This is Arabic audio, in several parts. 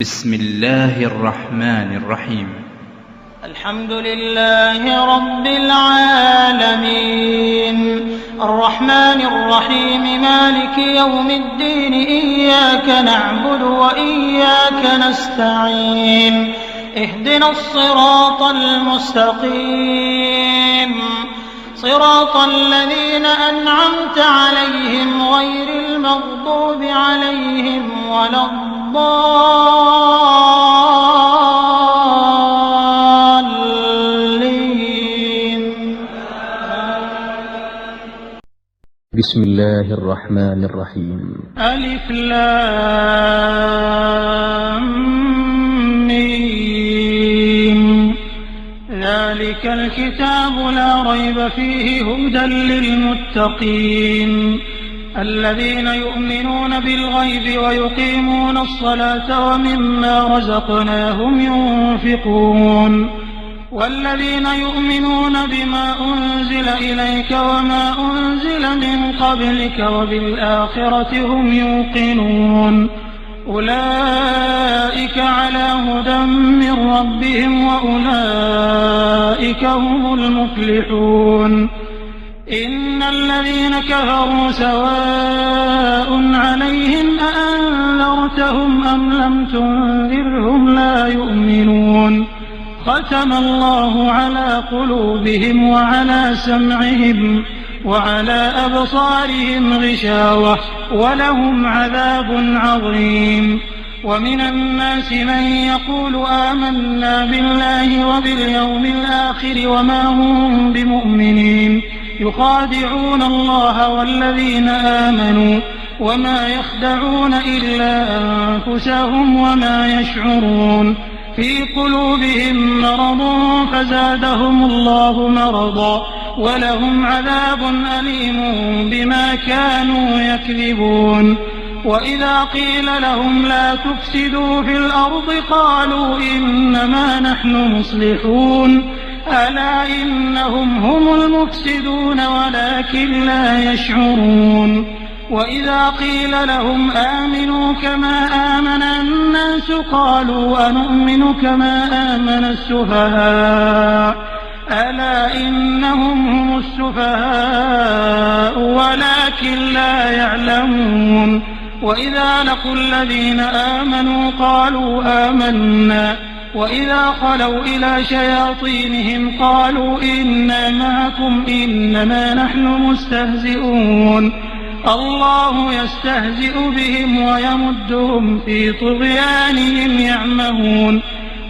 بسم الله الرحمن الرحيم. الحمد لله رب العالمين الرحمن الرحيم مالك يوم الدين إياك نعبد وإياك نستعين اهدنا الصراط المستقيم صراط الذين أنعمت عليهم غير المغضوب عليهم ولا الضالين. بسم الله الرحمن الرحيم. ألف لام ميم ذلك الكتاب لا ريب فيه هدى للمتقين الذين يؤمنون بالغيب ويقيمون الصلاة ومما رزقناهم ينفقون والذين يؤمنون بما أنزل إليك وما أنزل من قبلك وبالآخرة هم يوقنون أولئك على هدى من ربهم وأولئك هم المفلحون. إن الذين كفروا سواء عليهم أأنذرتهم أم لم تنذرهم لا يؤمنون ختم الله على قلوبهم وعلى سمعهم وعلى أبصارهم غشاوة ولهم عذاب عظيم. ومن الناس من يقول آمنا بالله وباليوم الآخر وما هم بمؤمنين يخادعون الله والذين آمنوا وما يخدعون إلا أنفسهم وما يشعرون. في قلوبهم مرض فزادهم الله مرضا ولهم عذاب أليم بما كانوا يكذبون. وإذا قيل لهم لا تفسدوا في الأرض قالوا إنما نحن مصلحون ألا إنهم هم المفسدون ولكن لا يشعرون. وإذا قيل لهم آمنوا كما آمن الناس قالوا أنؤمن كما آمن السفهاء ألا إنهم هم السفهاء ولكن لا يعلمون. وإذا لقوا الذين آمنوا قالوا آمنا وإذا خلوا إلى شياطينهم قالوا إنا معكم إنما نحن مستهزئون الله يستهزئ بهم ويمدهم في طغيانهم يعمهون.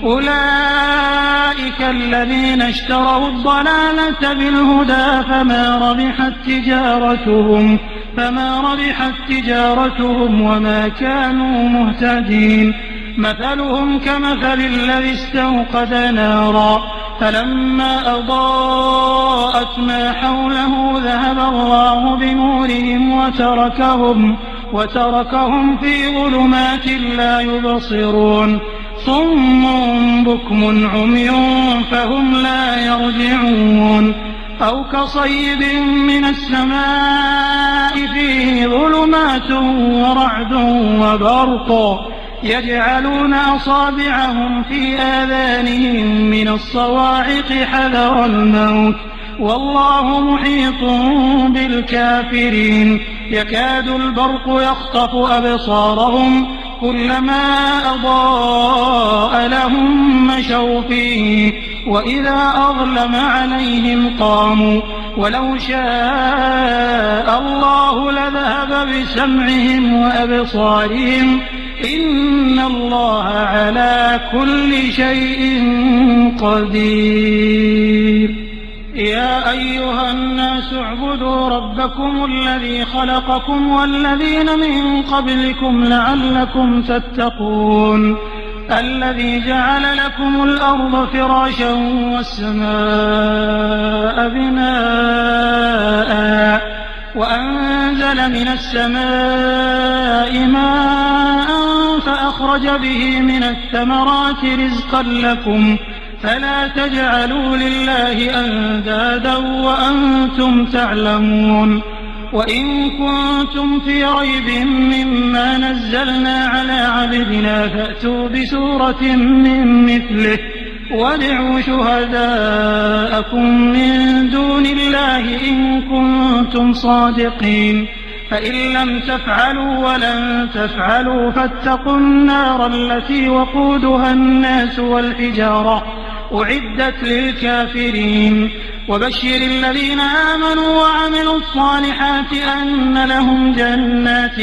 أولئك الذين اشتروا الضلالة بالهدى فما ربحت تجارتهم وما كانوا مهتدين. مثلهم كمثل الذي استوقد نارا فلما أضاءت ما حوله ذهب الله بنورهم وتركهم في ظلمات لا يبصرون. صم بكم عمي فهم لا يرجعون. أو كصيب من السماء فيه ظلمات ورعد وبرق يجعلون أصابعهم في آذانهم من الصواعق حذر الموت والله محيط بالكافرين. يكاد البرق يخطف أبصارهم كلما أضاء لهم مشوا فيه وإذا أظلم عليهم قاموا ولو شاء الله لذهب بسمعهم وأبصارهم إن الله على كل شيء قدير. يا أيها الناس اعبدوا ربكم الذي خلقكم والذين من قبلكم لعلكم تتقون الذي جعل لكم الأرض فراشا والسماء بناء وأنزل من السماء ماء فأخرج به من الثمرات رزقا لكم فلا تجعلوا لله أندادا وأنتم تعلمون. وإن كنتم في ريب مما نزلنا على عبدنا فأتوا بسورة من مثله وادعوا شهداءكم من دون الله إن كنتم صادقين فإن لم تفعلوا ولن تفعلوا فاتقوا النار التي وقودها الناس والحجارة أعدت للكافرين وبشر الذين آمنوا وعملوا الصالحات أن لهم جنات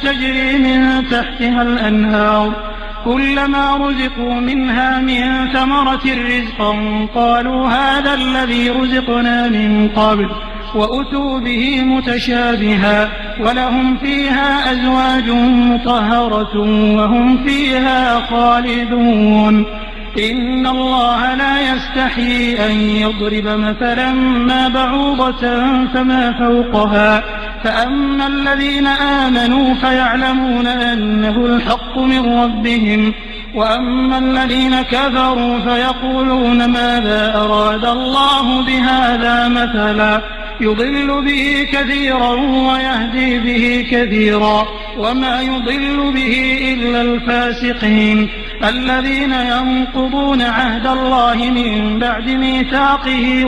تجري من تحتها الأنهار كلما رزقوا منها من ثمرة رزقا قالوا هذا الذي رزقنا من قبل وأتوا به متشابها ولهم فيها أزواج مطهرة وهم فيها خالدون إن الله لا يستحيي أن يضرب مثلا ما بعوضة فما فوقها فأما الذين آمنوا فيعلمون أنه الحق من ربهم وأما الذين كفروا فيقولون ماذا أراد الله بهذا مثلا يضل به كثيرا ويهدي به كثيرا وما يضل به إلا الفاسقين الذين ينقضون عهد الله من بعد ميثاقه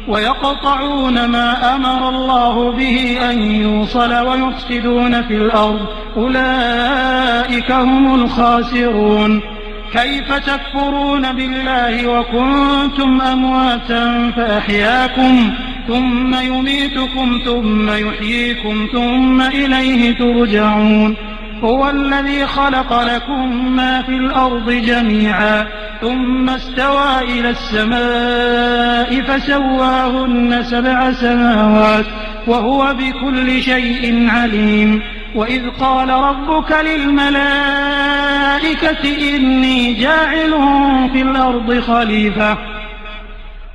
ويقطعون ما أمر الله به أن يوصل ويفسدون في الأرض أولئك هم الخاسرون كيف تكفرون بالله وكنتم أمواتا فأحياكم ثم يميتكم ثم يحييكم ثم إليه ترجعون هو الذي خلق لكم ما في الأرض جميعا ثم استوى إلى السماء فسواهن 7 سماوات وهو بكل شيء عليم وإذ قال ربك للملائكة إني جاعل في الأرض خليفة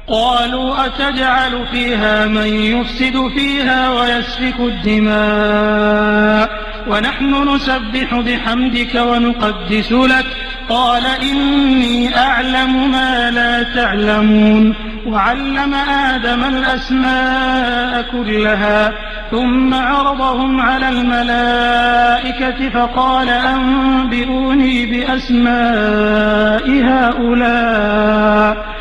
قالوا أتجعل فيها من يفسد فيها ويسفك الدماء ونحن نسبح بحمدك ونقدس لك قال إني أعلم ما لا تعلمون وعلم آدم الأسماء كلها ثم عرضهم على الملائكة فقال أنبئوني بأسماء هؤلاء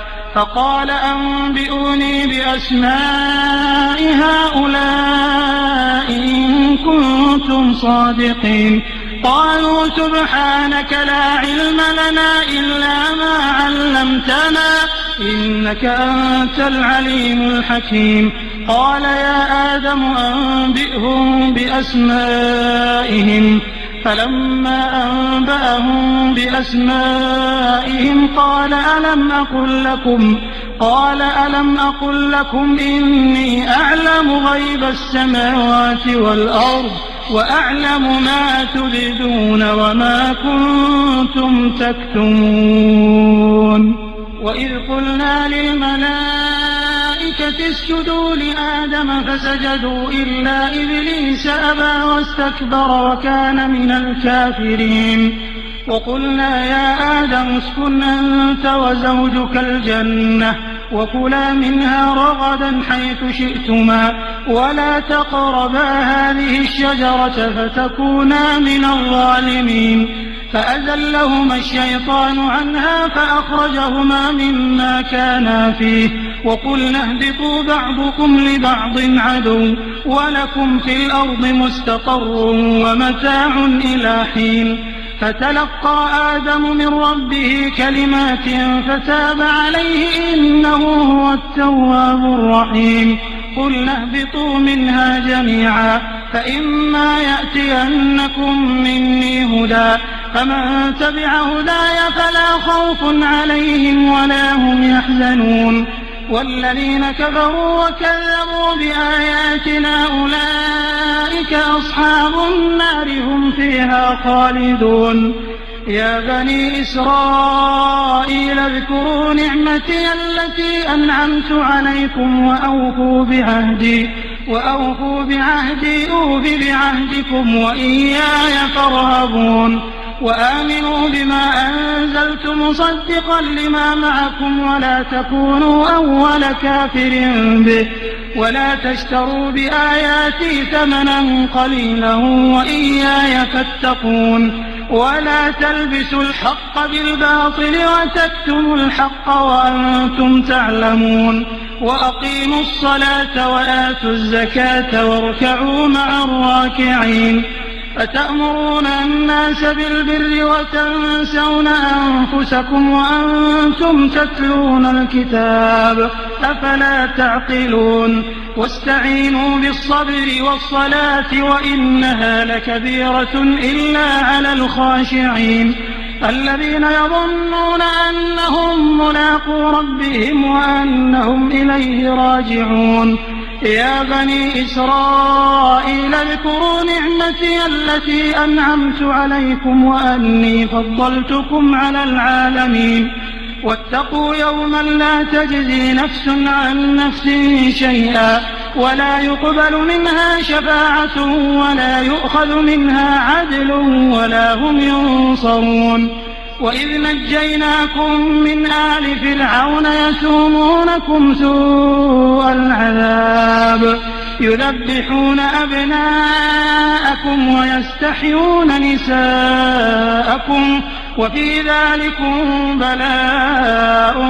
إن كنتم صادقين قالوا سبحانك لا علم لنا إلا ما علمتنا إنك أنت العليم الحكيم قال يا آدم أنبئهم بأسمائهم فلما أنبأهم بأسمائهم قال ألم أقل لكم إني أعلم غيب السماوات والأرض وأعلم ما تبدون وما كنتم تكتمون وإذ قلنا للملائكة اسجدوا لآدم فسجدوا إلا إبليس أبى واستكبر وكان من الكافرين وقلنا يا آدم اسكن أنت وزوجك الجنة وكلا منها رغدا حيث شئتما ولا تقربا هذه الشجرة فتكونا من الظالمين فأزلهما الشيطان عنها فأخرجهما مما كانا فيه وقلنا اهبطوا بعضكم لبعض عدو ولكم في الأرض مستقر ومتاع إلى حين فتلقى آدم من ربه كلمات فتاب عليه إنه هو التواب الرحيم قلنا اهبطوا منها جميعا فإما يأتينكم مني هدى فمن تبع هداي فلا خوف عليهم ولا هم يحزنون والذين كفروا وكذبوا بآياتنا أولئك أصحاب النار هم فيها خالدون يا بني إسرائيل اذكروا نعمتي التي أنعمت عليكم وأوفوا بعهدي أوف بعهدكم وإياي فارهبون وآمنوا بما أنزلت مصدقا لما معكم ولا تكونوا أول كافر به ولا تشتروا بآياتي ثمنا قليلا وإياي فاتقون ولا تلبسوا الحق بالباطل وتكتموا الحق وأنتم تعلمون وأقيموا الصلاة وآتوا الزكاة واركعوا مع الراكعين أتأمرون الناس بالبر وتنسون أنفسكم وأنتم تتلون الكتاب أفلا تعقلون واستعينوا بالصبر والصلاة وإنها لكبيرة إلا على الخاشعين الذين يظنون أنهم ملاقو ربهم وأنهم إليه راجعون يا بني إسرائيل اذكروا نعمتي التي أنعمت عليكم وأني فضلتكم على العالمين واتقوا يوما لا تجزي نفس عن نفس شيئا ولا يقبل منها شفاعة ولا يؤخذ منها عدل ولا هم ينصرون وإذ نجيناكم من آل فرعون يسومونكم سوء العذاب يذبحون أبناءكم ويستحيون نساءكم وفي ذلكم بلاء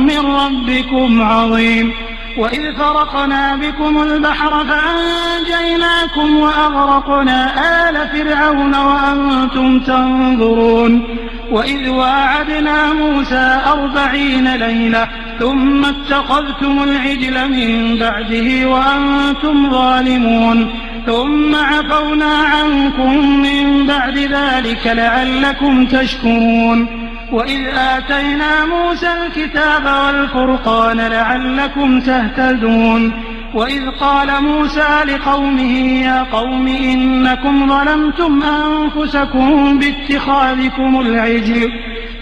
من ربكم عظيم وإذ فرقنا بكم البحر فأنجيناكم وأغرقنا آل فرعون وأنتم تنظرون وإذ واعدنا موسى 40 ليلة ثم اتخذتم العجل من بعده وأنتم ظالمون ثم عفونا عنكم من بعد ذلك لعلكم تشكرون وإذ آتينا موسى الكتاب والفرقان لعلكم تهتدون وإذ قال موسى لقومه يا قوم إنكم ظلمتم أنفسكم باتخاذكم العجل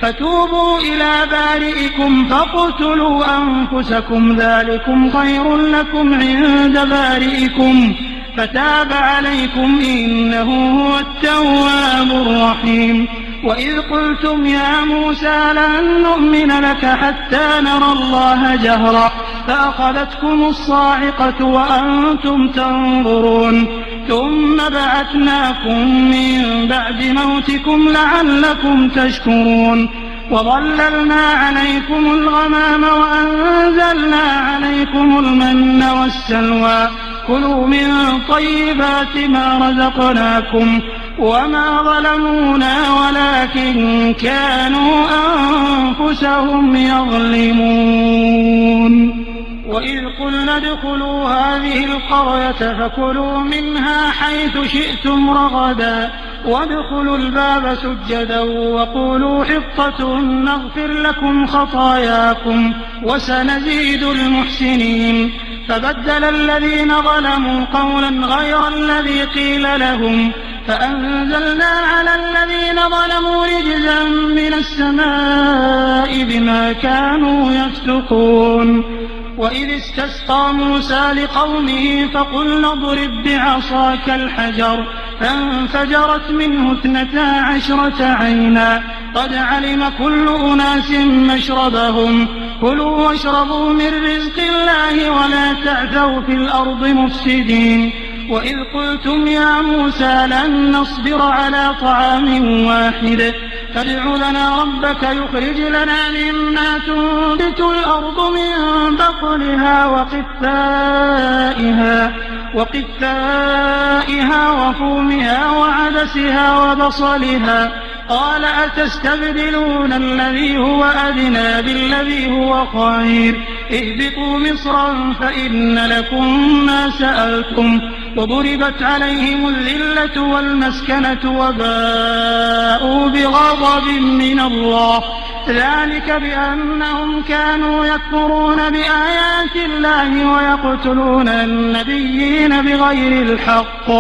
فتوبوا إلى بارئكم فاقتلوا أنفسكم ذلكم خير لكم عند بارئكم فتاب عليكم إنه هو التواب الرحيم وإذ قلتم يا موسى لن نؤمن لك حتى نرى الله جهرا فأخذتكم الصاعقة وأنتم تنظرون ثم بعثناكم من بعد موتكم لعلكم تشكرون وظللنا عليكم الغمام وأنزلنا عليكم المن والسلوى كلوا من طيبات ما رزقناكم وما ظلمونا ولكن كانوا أنفسهم يظلمون وإذ قلنا ادخلوا هذه القرية فكلوا منها حيث شئتم رغدا وادخلوا الباب سجدا وقولوا حطة نغفر لكم خطاياكم وسنزيد المحسنين فبدل الذين ظلموا قولا غير الذي قيل لهم فأنزلنا على الذين ظلموا رجزا من السماء بما كانوا يفسقون وإذ استسقى موسى لقومه فقلنا اضرب بعصاك الحجر فانفجرت منه 12 عينا قد علم كل أناس مشربهم كلوا واشربوا من رزق الله ولا تعثوا في الأرض مفسدين وإذ قلتم يا موسى لن نصبر على طعام واحد فادع لنا ربك يخرج لنا مما تنبت الأرض من بقلها وقثائها وفومها وعدسها وبصلها قال أتستبدلون الذي هو أدنى بالذي هو خير اهبطوا مصرا فإن لكم ما سألتم وضربت عليهم الذلة والمسكنة وباءوا بغضب من الله ذلك بأنهم كانوا يكفرون بآيات الله ويقتلون النبيين بغير الحق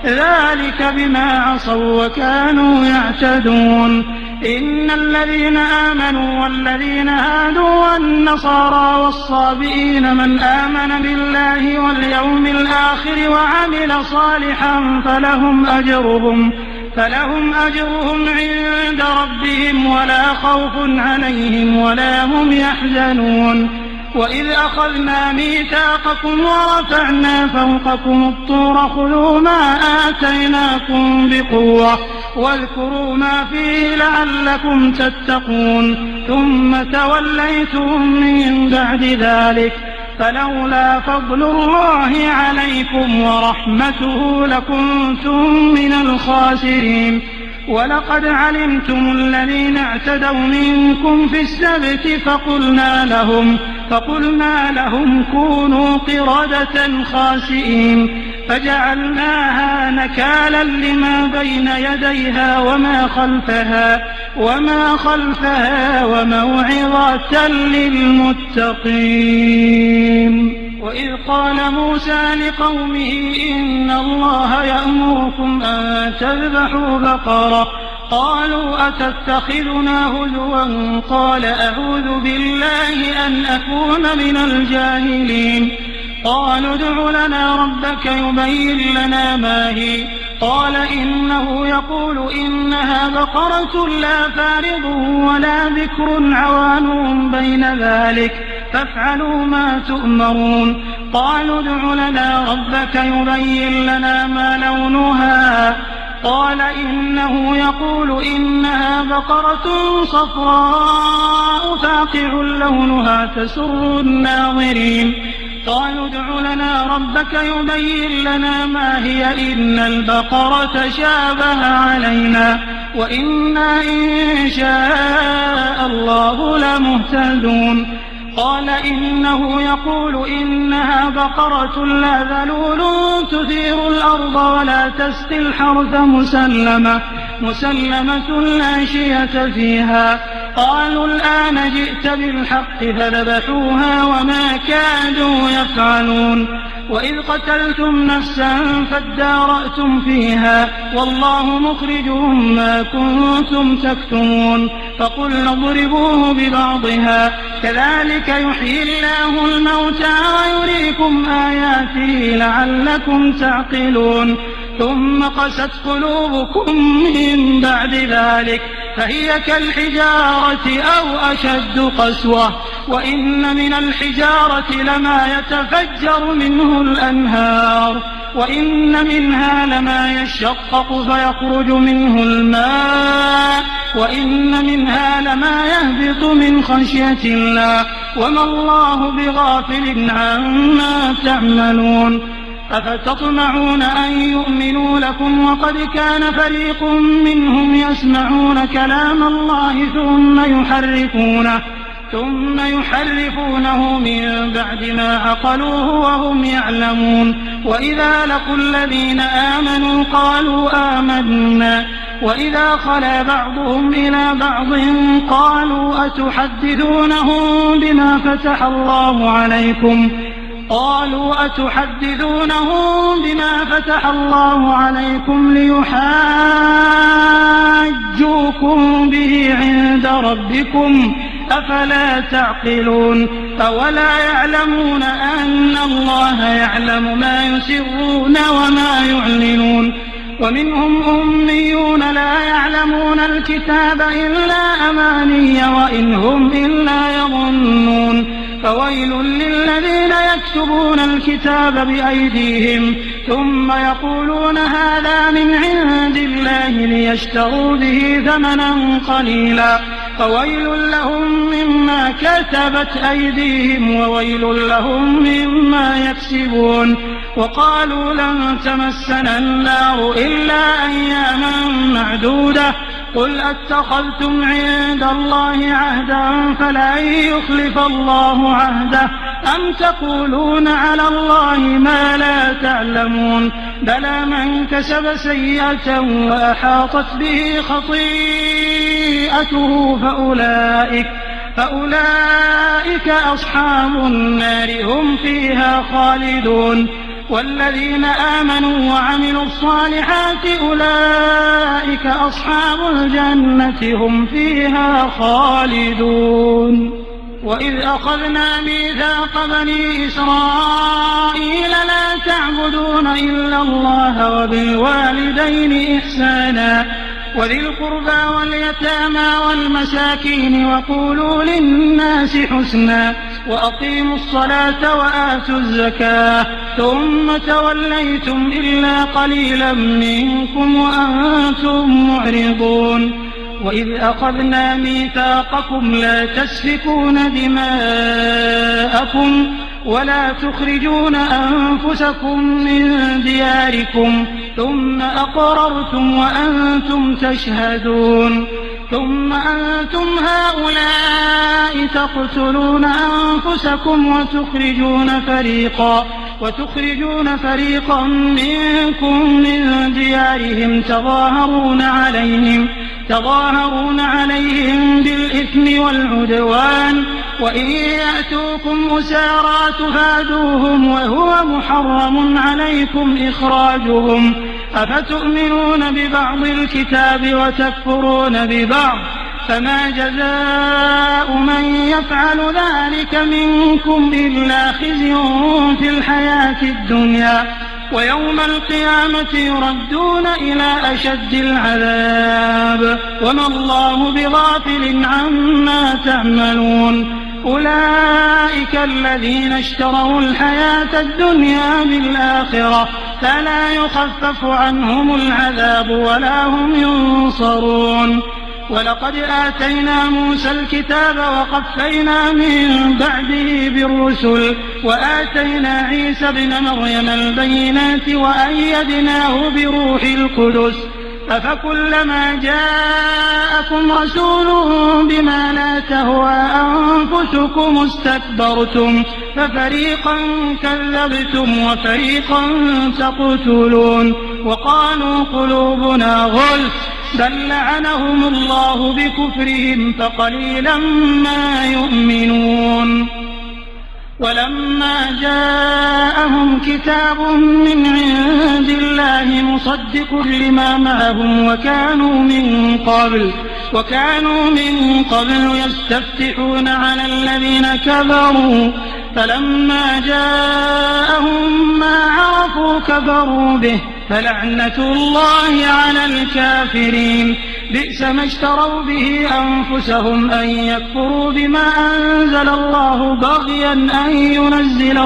ذلك بما عصوا وكانوا يعتدون إن الذين آمنوا والذين هادوا والنصارى والصابئين من آمن بالله واليوم الآخر وعمل صالحا فلهم أجرهم عند ربهم ولا خوف عليهم ولا هم يحزنون وإذ أخذنا ميثاقكم ورفعنا فوقكم الطور خذوا ما آتيناكم بقوة واذكروا ما فيه لعلكم تتقون ثم توليتم من بعد ذلك فلولا فضل الله عليكم ورحمته لكنتم من الخاسرين ولقد علمتم الذين اعتدوا منكم في السبت فقلنا لهم كونوا قردة خاسئين فجعلناها نكالا لما بين يديها وما خلفها وموعظة للمتقين. وإذ قال موسى لقومه إن الله يأمركم أن تذبحوا بقرة قالوا أتتخذنا هزوا قال أعوذ بالله أن أكون من الجاهلين. قالوا ادع لنا ربك يبين لنا ما هي قال إنه يقول إنها بقرة لا فارض ولا بكر عوان بين ذلك فافعلوا ما تؤمرون. قالوا ادع لنا ربك يبين لنا ما لونها قال إنه يقول إنها بقرة صفراء فاقع لونها تسر الناظرين. قالوا ادع لنا ربك يبين لنا ما هي إن البقرة شابه علينا وإنا إن شاء الله لمهتدون. قال إنه يقول إنها بقرة لا ذلول تثير الأرض ولا تسقي الحرث مسلمة لا شية فيها. قالوا الآن جئت بالحق فذبحوها وما كادوا يفعلون. وإذ قتلتم نفسا فادارأتم فيها والله مخرج ما كنتم تكتمون. فقلنا اضربوه ببعضها كذلك يحيي الله الموتى ويريكم آياته لعلكم تعقلون. ثم قست قلوبكم من بعد ذلك فهي كالحجارة أو أشد قسوة وإن من الحجارة لما يتفجر منه الأنهار وإن منها لما يشقق فيخرج منه الماء وإن منها لما يهبط من خشية الله وما الله بغافل عما تعملون. أفتطمعون أن يؤمنوا لكم وقد كان فريق منهم يسمعون كلام الله ثم يحرفونه من بعد ما عقلوه وهم يعلمون. وإذا لقوا الذين آمنوا قالوا آمنا وإذا خلا بعضهم إلى بعض قالوا أتحدثونهم بما فتح الله عليكم ليحاجوكم به عند ربكم أفلا تعقلون. أولا يعلمون أن الله يعلم ما يسرون وما يعلنون. ومنهم أميون لا يعلمون الكتاب إلا أماني وإن هم إلا يظنون. فويل للذين يكتبون الكتاب بأيديهم ثم يقولون هذا من عند الله ليشتروا به ثمنا قليلا فويل لهم مما كتبت أيديهم وويل لهم مما يكسبون. وقالوا لن تمسنا النار إلا أياما معدودة قل أتخذتم عند الله عهدا فلن يخلف الله عهده أم تقولون على الله ما لا تعلمون. بلى من كسب سيئة وأحاطت به خطيئته فأولئك أصحاب النار هم فيها خالدون. والذين آمنوا وعملوا الصالحات أولئك أصحاب الجنة هم فيها خالدون. وإذ أخذنا ميثاق بني إسرائيل لا تعبدون إلا الله وبالوالدين إحسانا وذي القربى واليتامى والمساكين وقولوا للناس حسنا وأقيموا الصلاة وآتوا الزكاة ثم توليتم إلا قليلا منكم وأنتم معرضون وإذ أخذنا ميثاقكم لا تسفكون دماءكم ولا تخرجون أنفسكم من دياركم ثم أقررتم وأنتم تشهدون ثم أنتم هؤلاء تقتلون أنفسكم وتخرجون فريقا منكم من ديارهم تظاهرون عليهم بالإثم والعدوان وإن يأتوكم أسارى تفادوهم وهو محرم عليكم إخراجهم أفتؤمنون ببعض الكتاب وتكفرون ببعض فما جزاء من يفعل ذلك منكم إلا خزي في الحياة الدنيا ويوم القيامة يردون إلى أشد العذاب وما الله بغافل عما تعملون أولئك الذين اشتروا الحياة الدنيا بالآخرة فلا يخفف عنهم العذاب ولا هم ينصرون ولقد آتينا موسى الكتاب وقفينا من بعده بالرسل وآتينا عيسى ابن مريم البينات وأيدناه بروح القدس أفكلما جاءكم رسول بما لا تهوى أنفسكم استكبرتم ففريقا كذبتم وفريقا تقتلون وقالوا قلوبنا غلف بل لعنهم الله بكفرهم فقليلا ما يؤمنون ولما جاءهم كتاب من عند الله مصدق لما معهم وكانوا من قبل يستفتحون على الذين كفروا فلما جاءهم ما عرفوا كفروا به فلعنة الله على الكافرين بئس ما اشتروا به أنفسهم أن يكفروا بما أنزل الله بغيا أن ينزل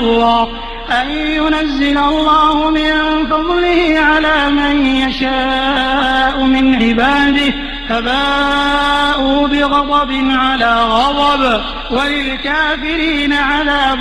الله من فضله على من يشاء من عباده فباءوا بغضب على غضب وللكافرين عذاب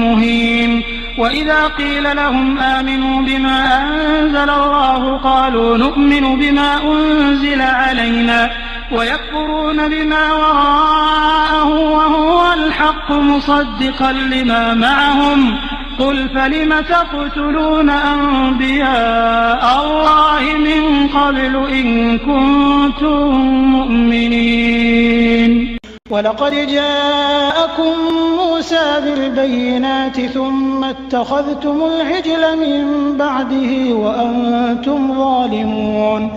مهين وإذا قيل لهم آمنوا بما أنزل الله قالوا نؤمن بما أنزل علينا ويكفرون بما وراءه وهو الحق مصدقا لما معهم قل فلم تقتلون أنبياء الله من قبل إن كنتم مؤمنين ولقد جاءكم موسى بالبينات ثم اتخذتم العجل من بعده وأنتم ظالمون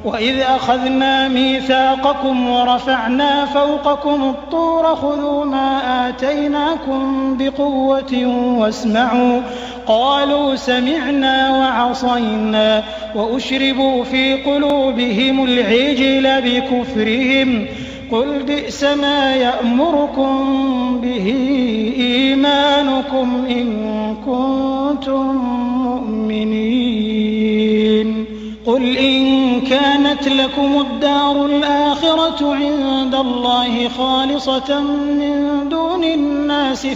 وإذ أخذنا ميثاقكم ورفعنا فوقكم الطور خذوا ما آتيناكم بقوة واسمعوا قالوا سمعنا وعصينا وأشربوا في قلوبهم العجل بكفرهم قل بئس ما يأمركم به إيمانكم إن كنتم مؤمنين قل إن كانت لكم الدار الآخرة عند الله خالصة من دون الناس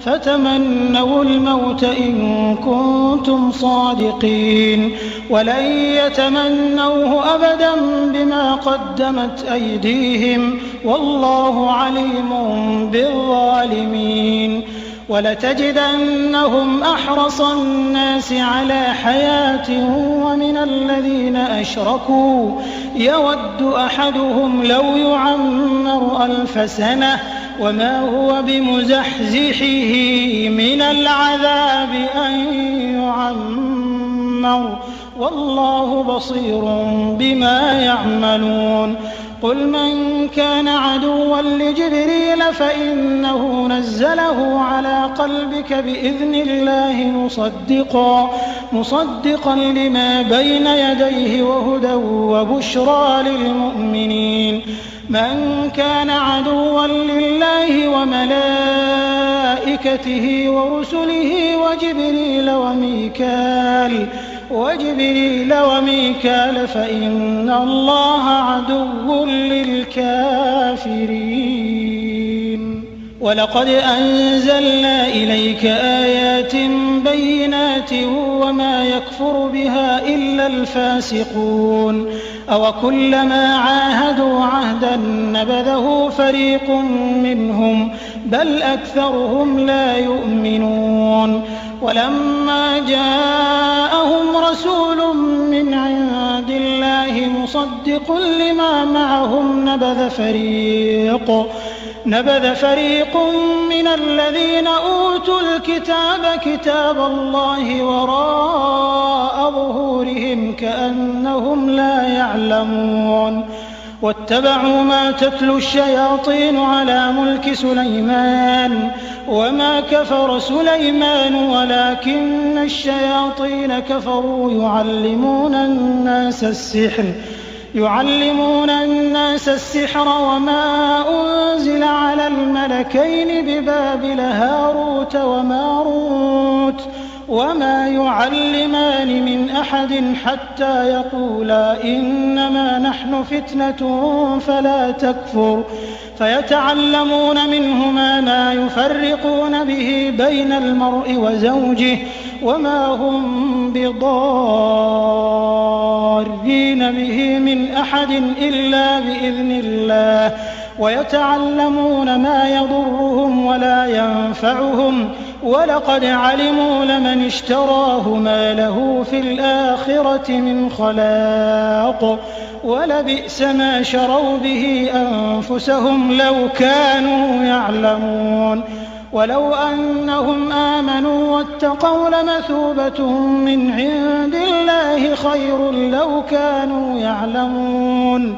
فتمنوا الموت إن كنتم صادقين ولن يتمنوه أبدا بما قدمت أيديهم والله عليم بالظالمين ولتجدنهم أحرص الناس على حياة ومن الذين أشركوا يود أحدهم لو يعمر 1000 سنة وما هو بمزحزحه من العذاب أن يعمر والله بصير بما يعملون قل من كان عدوا لجبريل فإنه نزله على قلبك بإذن الله مصدقا لما بين يديه وهدى وبشرى للمؤمنين من كان عدوا لله وملائكته ورسله وجبريل وميكال فإن الله عدو للكافرين ولقد أنزلنا إليك آيات بينات وما يكفر بها إلا الفاسقون أوكلما عاهدوا عهدا نبذه فريق منهم بل أكثرهم لا يؤمنون ولما جاءهم رسول من عند الله مصدق لما معهم نبذ فريق من الذين أوتوا الكتاب كتاب الله وراء ظهورهم كأنهم لا يعلمون واتبعوا ما تتلو الشياطين على ملك سليمان وما كفر سليمان ولكن الشياطين كفروا يعلمون الناس السحر وما أنزل على الملكين ببابل هاروت وماروت وما يعلمان من أحد حتى يقولا إنما نحن فتنة فلا تكفر فيتعلمون منهما ما يفرقون به بين المرء وزوجه وما هم بضارين به من أحد إلا بإذن الله ويتعلمون ما يضرهم ولا ينفعهم ولقد علموا لمن اشتراه ما له في الآخرة من خلاق ولبئس ما شروا به أنفسهم لو كانوا يعلمون ولو أنهم آمنوا واتقوا لمثوبة من عند الله خير لو كانوا يعلمون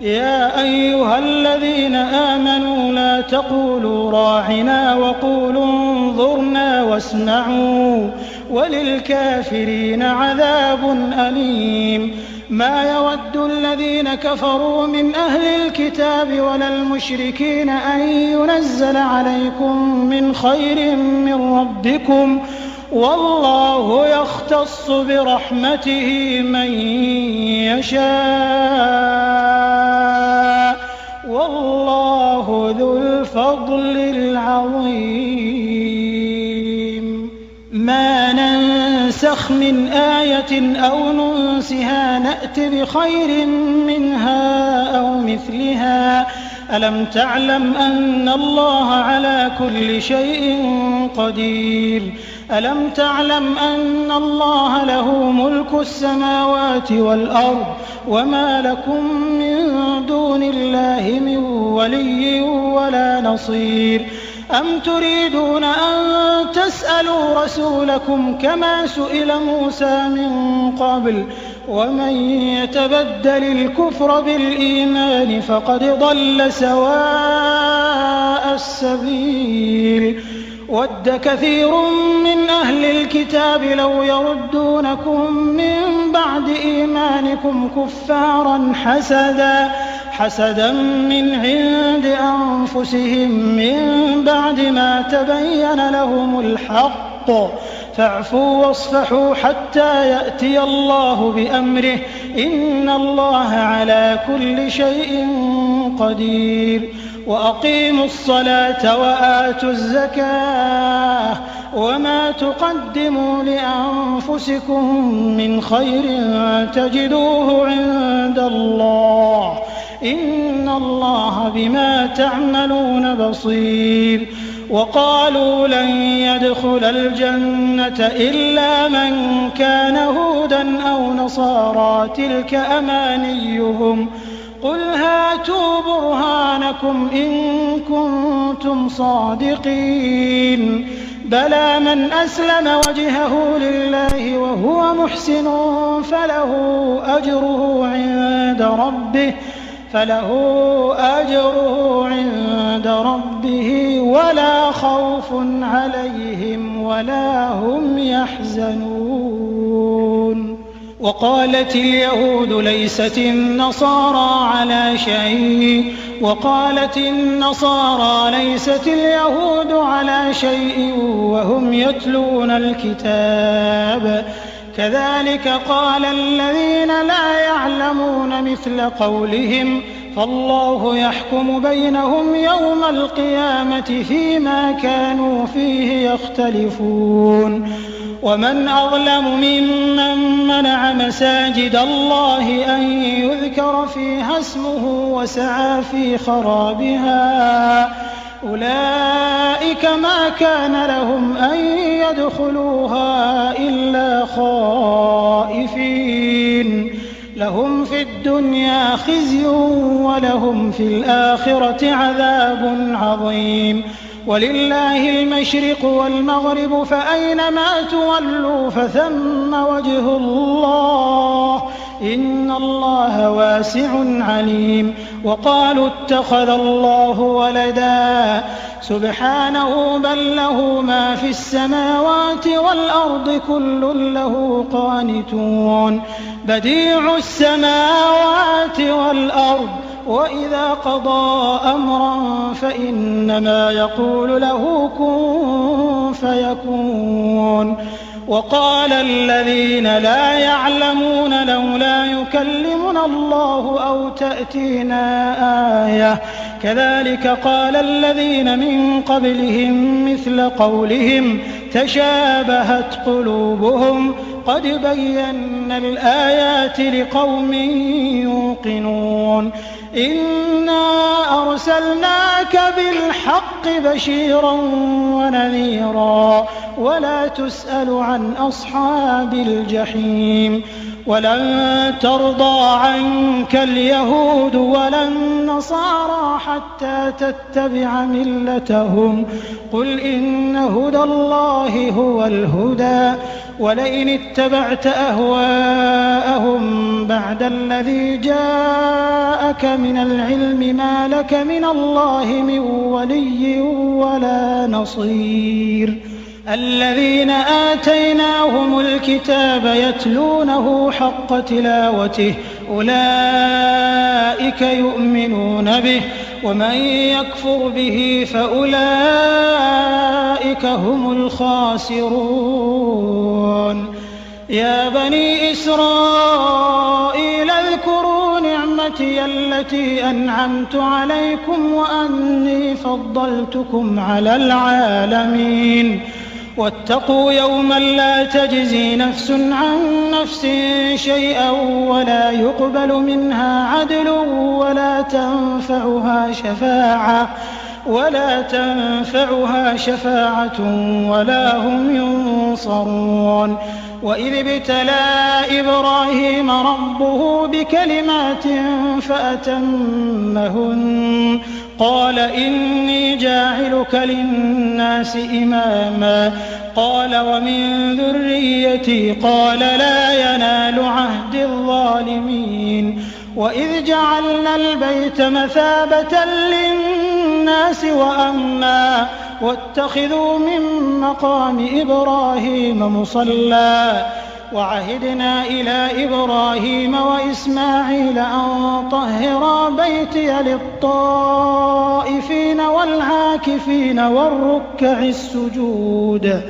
يا أيها الذين آمنوا لا تقولوا راعنا وقولوا انظرنا واسمعوا وللكافرين عذاب أليم ما يود الذين كفروا من أهل الكتاب ولا المشركين أن ينزل عليكم من خير من ربكم والله يختص برحمته من يشاء والله ذو الفضل العظيم ما ننسخ من آية أو ننسها نأت بخير منها أو مثلها ألم تعلم أن الله على كل شيء قدير ألم تعلم أن الله له ملك السماوات والأرض وما لكم من دون الله من ولي ولا نصير أم تريدون أن تسألوا رسولكم كما سئل موسى من قبل ومن يتبدل الكفر بالإيمان فقد ضل سواء السبيل ود كثير من أهل الكتاب لو يردونكم من بعد إيمانكم كفارا حسدا من عند أنفسهم من بعد ما تبين لهم الحق فاعفوا واصفحوا حتى يأتي الله بأمره إن الله على كل شيء قدير وأقيموا الصلاة وآتوا الزكاة وما تقدموا لأنفسكم من خير تجدوه عند الله إن الله بما تعملون بصير وقالوا لن يدخل الجنة إلا من كان هودا أو نصارى تلك أمانيهم قل هاتوا برهانكم إن كنتم صادقين بلى من أسلم وجهه لله وهو محسن فله أجره عند ربه فله أجره عند ربه ولا خوف عليهم ولا هم يحزنون. وقالت اليهود ليست النصارى على شيء وقالت النصارى ليست اليهود على شيء وهم يتلون الكتاب كذلك قال الذين لا يعلمون مثل قولهم فالله يحكم بينهم يوم القيامة فيما كانوا فيه يختلفون. ومن أظلم ممن منع مساجد الله أن يذكر فيها اسمه وسعى في خرابها أولئك ما كان لهم أن يدخلوها إلا خائفين لهم في الدنيا خزي ولهم في الآخرة عذاب عظيم. ولله المشرق والمغرب فأينما تولوا فثم وجه الله إن الله واسع عليم. وقالوا اتخذ الله ولدا سبحانه بل له ما في السماوات والأرض كل له قانتون بديع السماوات والأرض وإذا قضى أمرا فإنما يقول له كن فيكون. وقال الذين لا يعلمون لولا يكلمنا الله أو تأتينا آية كذلك قال الذين من قبلهم مثل قولهم تشابهت قلوبهم قد بينا الآيات لقوم يوقنون. إنا أرسلناك بالحق بشيرا ونذيرا ولا تسأل عن أصحاب الجحيم. ولن ترضى عنك اليهود ولا النصارى حتى تتبع ملتهم قل إن هدى الله هو الهدى ولئن اتبعت أهواءهم بعد الذي جاءك من العلم ما لك من الله من ولي ولا نصير. الذين آتيناهم الكتاب يتلونه حق تلاوته أولئك يؤمنون به ومن يكفر به فأولئك هم الخاسرون. يا بني إسرائيل اذكروا نعمتي التي أنعمت عليكم وأني فضلتكم على العالمين. واتقوا يوما لا تجزي نفس عن نفس شيئا ولا يقبل منها عدل ولا تنفعها شفاعة ولا هم ينصرون. وإذ ابتلى إبراهيم ربه بكلمات فأتمهن قال إني جاعلك للناس إماما قال ومن ذريتي قال لا ينال عهد الظالمين. وإذ جعلنا البيت مثابة للناس وأمنا واتخذوا من مقام إبراهيم مصلى وعهدنا إلى إبراهيم وإسماعيل أن طهرا بيتي للطائفين والعاكفين والركع السجود.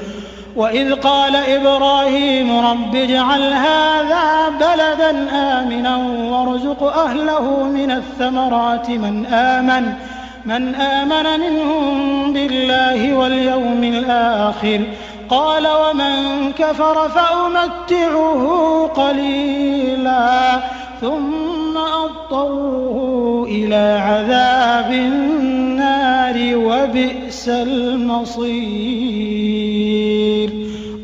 وإذ قال إبراهيم رب اجعل هذا بلدا آمنا وارزق أهله من الثمرات من آمن منهم بالله واليوم الآخر قال ومن كفر فأمتعه قليلا ثم أضطره إلى عذاب النار وبئس المصير.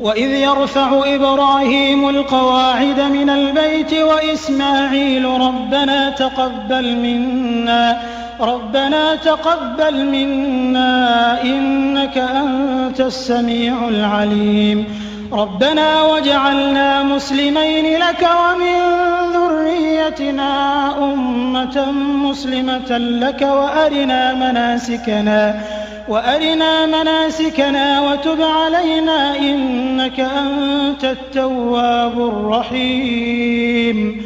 وإذ يرفع إبراهيم القواعد من البيت وإسماعيل ربنا تقبل منا إنك أنت السميع العليم. ربنا واجعلنا مسلمين لك ومن ذريتنا أمة مسلمة لك وأرنا مناسكنا وتب علينا إنك أنت التواب الرحيم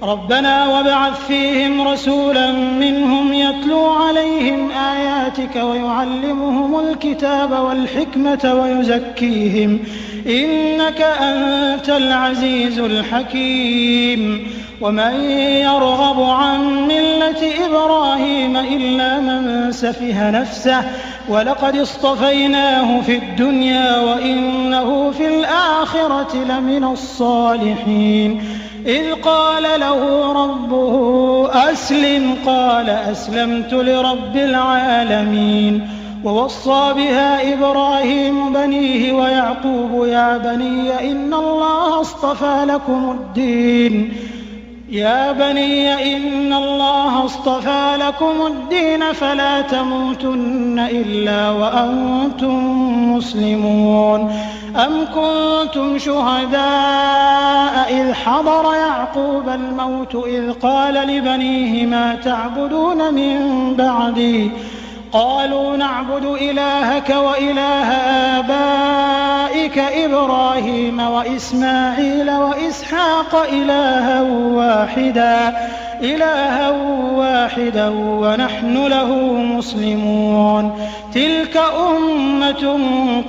ربنا وابعث فيهم رسولا منهم يتلو عليهم آياتك ويعلمهم الكتاب والحكمة ويزكيهم إنك أنت العزيز الحكيم ومن يرغب عن ملة إبراهيم إلا من سفه نفسه ولقد اصطفيناه في الدنيا وإنه في الآخرة لمن الصالحين إذ قال له ربه أسلم قال أسلمت لرب العالمين ووصى بها إبراهيم بنيه ويعقوب يا بني إن الله اصطفى لكم الدين فلا تموتن إلا وأنتم مسلمون أم كنتم شهداء إذ حضر يعقوب الموت إذ قال لبنيه ما تعبدون من بعدي قالوا نعبد إلهك وإله آبائك إبراهيم وإسماعيل وإسحاق إلها واحدا ونحن له مسلمون تلك أمة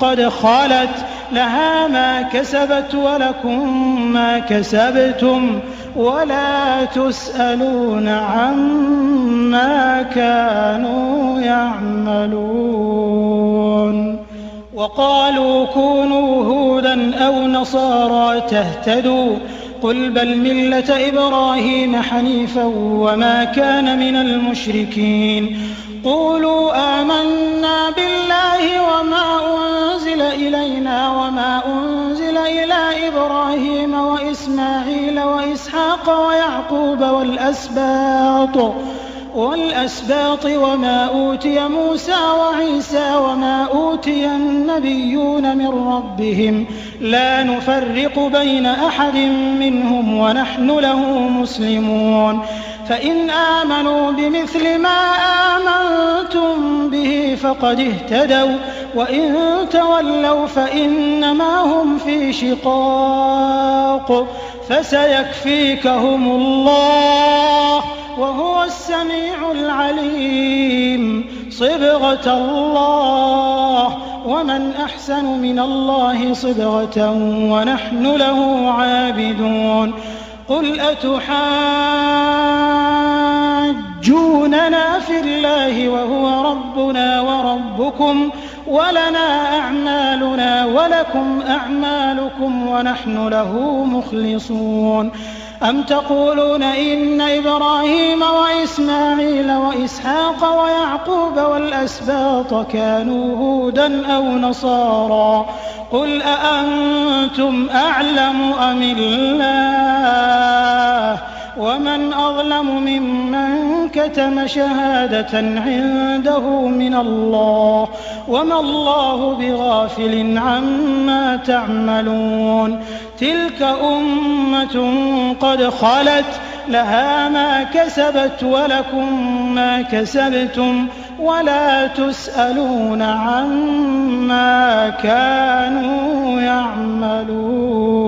قد خلت لها ما كسبت ولكم ما كسبتم ولا تسألون عما كانوا يعملون وقالوا كونوا هودا أو نصارى تهتدوا قل بل ملة إبراهيم حنيفا وما كان من المشركين قولوا آمنا بالله وما أنزل إلينا وما أنزل إلى إبراهيم وإسماعيل وإسحاق ويعقوب والأسباط وما أوتي موسى وعيسى وما أوتي النبيون من ربهم لا نفرق بين أحد منهم ونحن له مسلمون فإن آمنوا بمثل ما آمنتم به فقد اهتدوا وإن تولوا فإنما هم في شقاق فسيكفيكهم الله وهو السميع العليم صبغة الله ومن أحسن من الله صبغة ونحن له عابدون قل أتحاجوننا في الله وهو ربنا وربكم ولنا أعمالنا ولكم أعمالكم ونحن له مخلصون أم تقولون إن إبراهيم وإسماعيل وإسحاق ويعقوب والأسباط كانوا هودا أو نصارى قل أأنتم أعلم أم الله ومن أظلم ممن كتم شهادة عنده من الله وما الله بغافل عما تعملون تلك أمة قد خلت لها ما كسبت ولكم ما كسبتم ولا تسألون عما كانوا يعملون